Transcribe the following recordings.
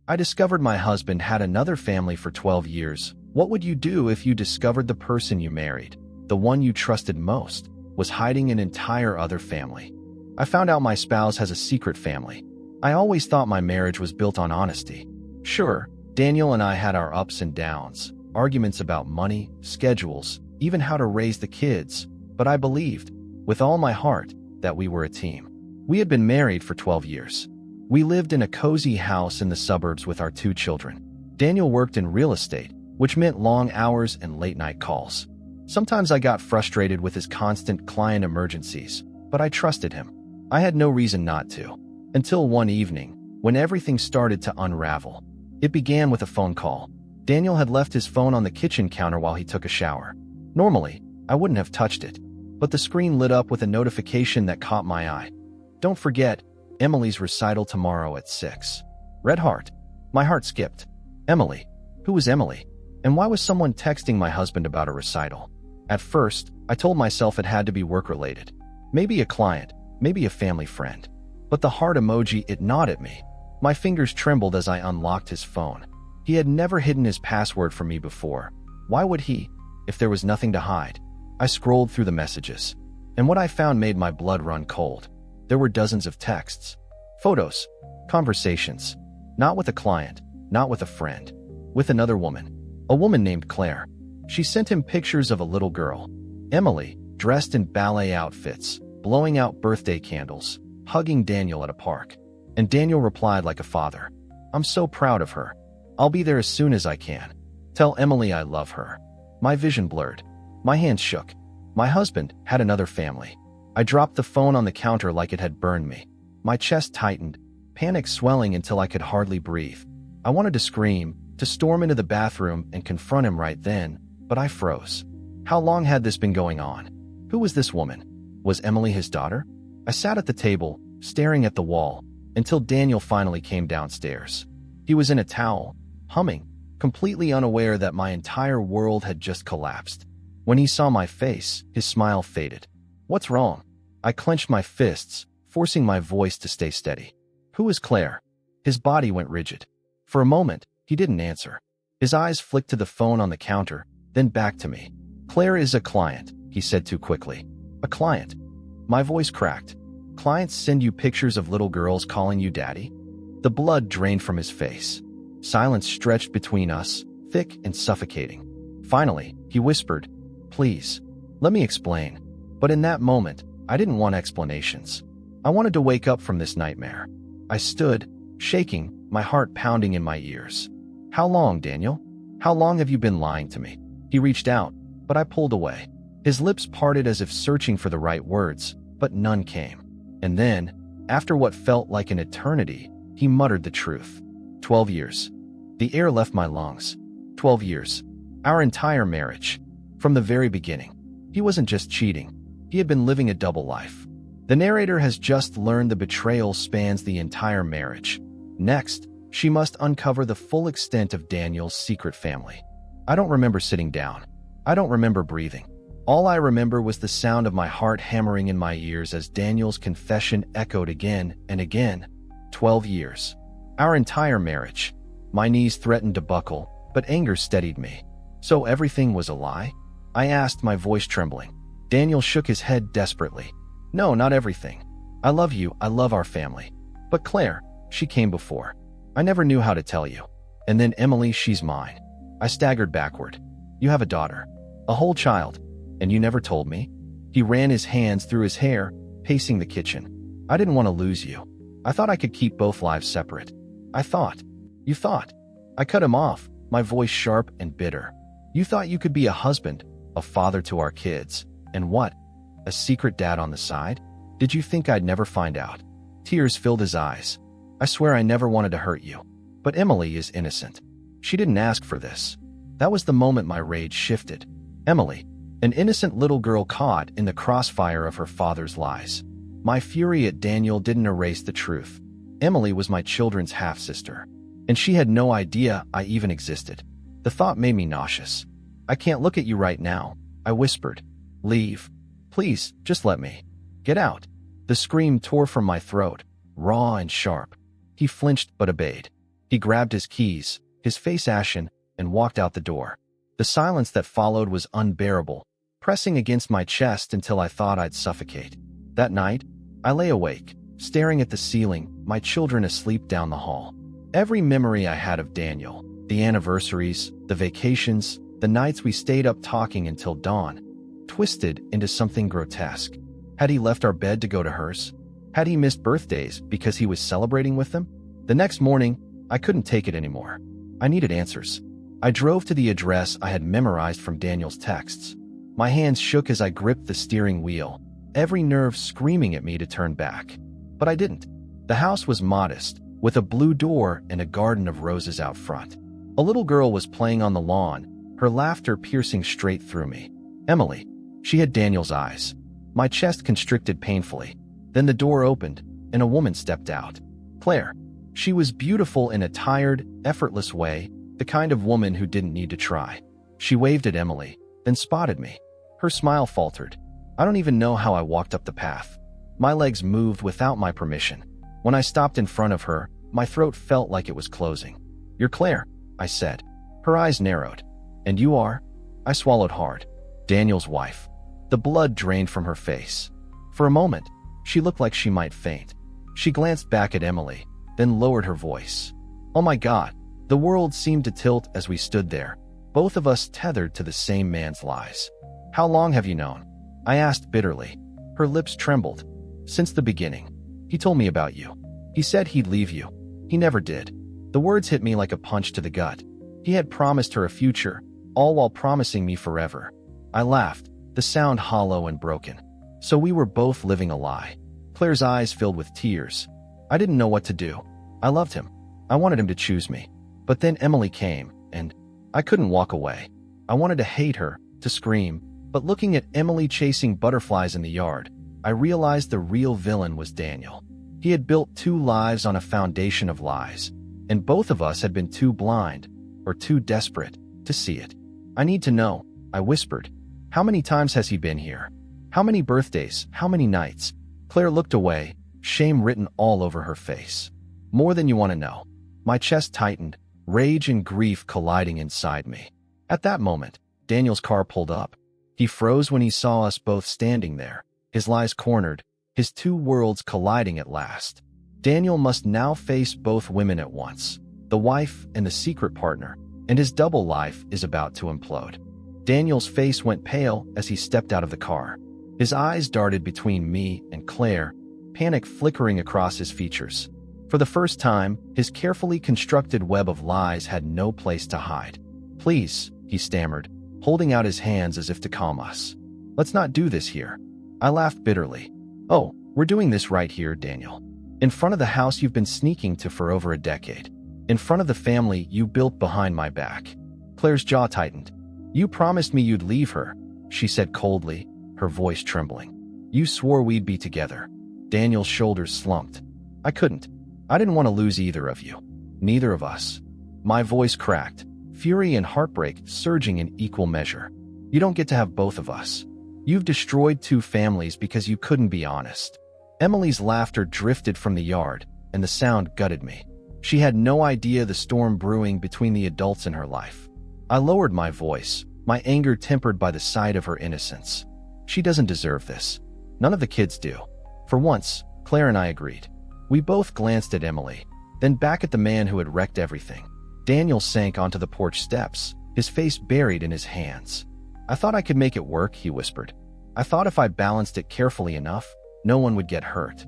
I discovered my husband had another family for 12 years. What would you do if you discovered the person you married, the one you trusted most, was hiding an entire other family? I found out my spouse has a secret family. I always thought my marriage was built on honesty. Sure, Daniel and I had our ups and downs, arguments about money, schedules, even how to raise the kids, but I believed, with all my heart, that we were a team. We had been married for 12 years. We lived in a cozy house in the suburbs with our 2 children. Daniel worked in real estate, which meant long hours and late-night calls. Sometimes I got frustrated with his constant client emergencies, but I trusted him. I had no reason not to. Until one evening, when everything started to unravel. It began with a phone call. Daniel had left his phone on the kitchen counter while he took a shower. Normally, I wouldn't have touched it, but the screen lit up with a notification that caught my eye. Don't forget, Emily's recital tomorrow at 6. Red heart. My heart skipped. Emily? Who was Emily? And why was someone texting my husband about a recital? At first, I told myself it had to be work-related. Maybe a client, maybe a family friend. But the heart emoji, it gnawed at me. My fingers trembled as I unlocked his phone. He had never hidden his password from me before. Why would he, if there was nothing to hide? I scrolled through the messages, and what I found made my blood run cold. There were dozens of texts, photos, conversations. Not with a client, not with a friend. With another woman. A woman named Claire. She sent him pictures of a little girl, Emily, dressed in ballet outfits, blowing out birthday candles, hugging Daniel at a park. And Daniel replied like a father. I'm so proud of her. I'll be there as soon as I can. Tell Emily I love her. My vision blurred. My hands shook. My husband had another family. I dropped the phone on the counter like it had burned me. My chest tightened, panic swelling until I could hardly breathe. I wanted to scream, to storm into the bathroom and confront him right then, but I froze. How long had this been going on? Who was this woman? Was Emily his daughter? I sat at the table, staring at the wall, until Daniel finally came downstairs. He was in a towel, humming, completely unaware that my entire world had just collapsed. When he saw my face, his smile faded. What's wrong? I clenched my fists, forcing my voice to stay steady. Who is Claire? His body went rigid. For a moment, he didn't answer. His eyes flicked to the phone on the counter, then back to me. Claire is a client, he said too quickly. A client. My voice cracked. Clients send you pictures of little girls calling you daddy? The blood drained from his face. Silence stretched between us, thick and suffocating. Finally, he whispered, Please, let me explain. But in that moment, I didn't want explanations. I wanted to wake up from this nightmare. I stood, shaking, my heart pounding in my ears. How long, Daniel? How long have you been lying to me? He reached out, but I pulled away. His lips parted as if searching for the right words, but none came. And then, after what felt like an eternity, he muttered the truth. 12 years. The air left my lungs. 12 years. Our entire marriage. From the very beginning. He wasn't just cheating. He had been living a double life. The narrator has just learned the betrayal spans the entire marriage. Next, she must uncover the full extent of Daniel's secret family. I don't remember sitting down. I don't remember breathing. All I remember was the sound of my heart hammering in my ears as Daniel's confession echoed again and again. 12 years. Our entire marriage. My knees threatened to buckle, but anger steadied me. So everything was a lie? I asked, my voice trembling. Daniel shook his head desperately. No, not everything. I love you, I love our family. But Claire, she came before. I never knew how to tell you. And then Emily, she's mine. I staggered backward. You have a daughter. A whole child. And you never told me? He ran his hands through his hair, pacing the kitchen. I didn't want to lose you. I thought I could keep both lives separate. I thought. You thought. I cut him off, my voice sharp and bitter. You thought you could be a husband, a father to our kids. And what? A secret dad on the side? Did you think I'd never find out? Tears filled his eyes. I swear I never wanted to hurt you. But Emily is innocent. She didn't ask for this. That was the moment my rage shifted. Emily, an innocent little girl caught in the crossfire of her father's lies. My fury at Daniel didn't erase the truth. Emily was my children's half-sister, and she had no idea I even existed. The thought made me nauseous. I can't look at you right now, I whispered. Leave. Please, just let me. Get out. The scream tore from my throat, raw and sharp. He flinched but obeyed. He grabbed his keys, his face ashen, and walked out the door. The silence that followed was unbearable, pressing against my chest until I thought I'd suffocate. That night, I lay awake, staring at the ceiling, my children asleep down the hall. Every memory I had of Daniel, the anniversaries, the vacations, the nights we stayed up talking until dawn, twisted into something grotesque. Had he left our bed to go to hers? Had he missed birthdays because he was celebrating with them? The next morning, I couldn't take it anymore. I needed answers. I drove to the address I had memorized from Daniel's texts. My hands shook as I gripped the steering wheel, every nerve screaming at me to turn back. But I didn't. The house was modest, with a blue door and a garden of roses out front. A little girl was playing on the lawn, her laughter piercing straight through me. Emily. She had Daniel's eyes. My chest constricted painfully. Then the door opened, and a woman stepped out. Claire. She was beautiful in a tired, effortless way, the kind of woman who didn't need to try. She waved at Emily, then spotted me. Her smile faltered. I don't even know how I walked up the path. My legs moved without my permission. When I stopped in front of her, my throat felt like it was closing. "You're Claire," I said. Her eyes narrowed. "And you are?" I swallowed hard. "Daniel's wife." The blood drained from her face. For a moment, she looked like she might faint. She glanced back at Emily, then lowered her voice. Oh my God, the world seemed to tilt as we stood there, both of us tethered to the same man's lies. "How long have you known?" I asked bitterly. Her lips trembled. "Since the beginning. He told me about you. He said he'd leave you. He never did." The words hit me like a punch to the gut. He had promised her a future, all while promising me forever. I laughed, the sound hollow and broken. So we were both living a lie. Claire's eyes filled with tears. I didn't know what to do. I loved him. I wanted him to choose me. But then Emily came, and I couldn't walk away. I wanted to hate her, to scream, but looking at Emily chasing butterflies in the yard, I realized the real villain was Daniel. He had built two lives on a foundation of lies, and both of us had been too blind, or too desperate, to see it. "I need to know," I whispered. "How many times has he been here? How many birthdays? How many nights?" Claire looked away, shame written all over her face. "More than you want to know." My chest tightened, rage and grief colliding inside me. At that moment, Daniel's car pulled up. He froze when he saw us both standing there, his lies cornered, his two worlds colliding at last. Daniel must now face both women at once, the wife and the secret partner, and his double life is about to implode. Daniel's face went pale as he stepped out of the car. His eyes darted between me and Claire, panic flickering across his features. For the first time, his carefully constructed web of lies had no place to hide. "Please," he stammered, holding out his hands as if to calm us. "Let's not do this here." I laughed bitterly. "Oh, we're doing this right here, Daniel. In front of the house you've been sneaking to for over a decade. In front of the family you built behind my back." Claire's jaw tightened. "You promised me you'd leave her," she said coldly, her voice trembling. "You swore we'd be together." Daniel's shoulders slumped. "I couldn't. I didn't want to lose either of you. Neither of us." My voice cracked, fury and heartbreak surging in equal measure. "You don't get to have both of us. You've destroyed two families because you couldn't be honest." Emily's laughter drifted from the yard, and the sound gutted me. She had no idea the storm brewing between the adults in her life. I lowered my voice, my anger tempered by the sight of her innocence. "She doesn't deserve this. None of the kids do." For once, Claire and I agreed. We both glanced at Emily, then back at the man who had wrecked everything. Daniel sank onto the porch steps, his face buried in his hands. "I thought I could make it work," he whispered. "I thought if I balanced it carefully enough, no one would get hurt."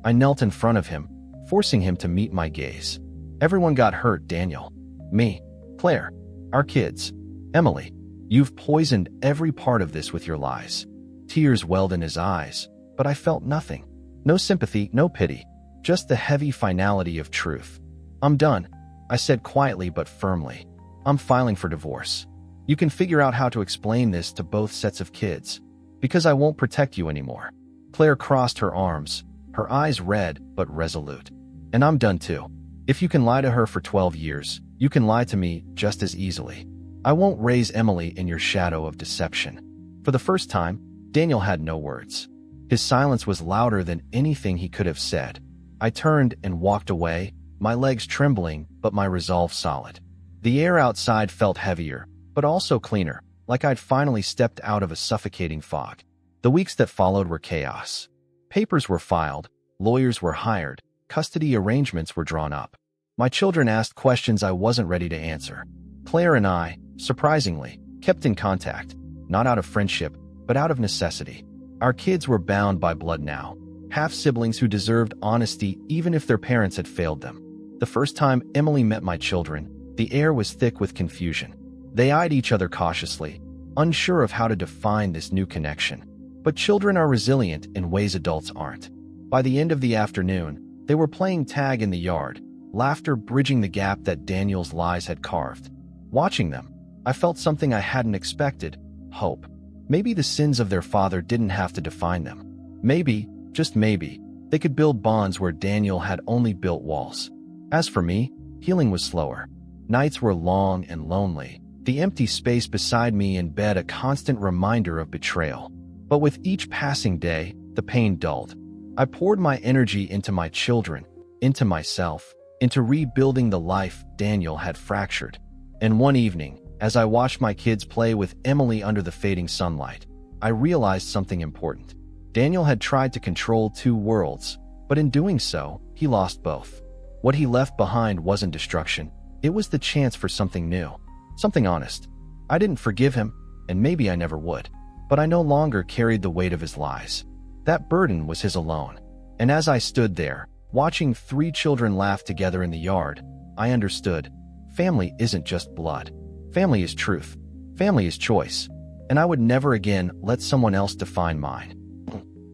I knelt in front of him, forcing him to meet my gaze. "Everyone got hurt, Daniel. Me, Claire, our kids. Emily, you've poisoned every part of this with your lies." Tears welled in his eyes, but I felt nothing. No sympathy, no pity, just the heavy finality of truth. "I'm done," I said quietly but firmly. "I'm filing for divorce. You can figure out how to explain this to both sets of kids, because I won't protect you anymore." Claire crossed her arms, her eyes red but resolute. "And I'm done too. If you can lie to her for 12 years, you can lie to me just as easily. I won't raise Emily in your shadow of deception." For the first time, Daniel had no words. His silence was louder than anything he could have said. I turned and walked away, my legs trembling, but my resolve solid. The air outside felt heavier, but also cleaner, like I'd finally stepped out of a suffocating fog. The weeks that followed were chaos. Papers were filed, lawyers were hired, custody arrangements were drawn up. My children asked questions I wasn't ready to answer. Claire and I, surprisingly, kept in contact, not out of friendship, but out of necessity. Our kids were bound by blood now, half-siblings who deserved honesty even if their parents had failed them. The first time Emily met my children, the air was thick with confusion. They eyed each other cautiously, unsure of how to define this new connection. But children are resilient in ways adults aren't. By the end of the afternoon, they were playing tag in the yard, laughter bridging the gap that Daniel's lies had carved. Watching them, I felt something I hadn't expected: hope. Maybe the sins of their father didn't have to define them. Maybe, just maybe, they could build bonds where Daniel had only built walls. As for me, healing was slower. Nights were long and lonely, the empty space beside me in bed a constant reminder of betrayal. But with each passing day, the pain dulled. I poured my energy into my children, into myself, into rebuilding the life Daniel had fractured. And one evening, as I watched my kids play with Emily under the fading sunlight, I realized something important. Daniel had tried to control two worlds, but in doing so, he lost both. What he left behind wasn't destruction. It was the chance for something new, something honest. I didn't forgive him, and maybe I never would, but I no longer carried the weight of his lies. That burden was his alone. And as I stood there, watching three children laugh together in the yard, I understood. Family isn't just blood. Family is truth. Family is choice. And I would never again let someone else define mine.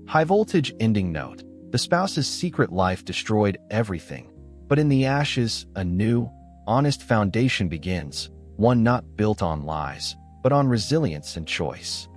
High voltage ending note. The spouse's secret life destroyed everything. But in the ashes, a new, honest foundation begins. One not built on lies, but on resilience and choice.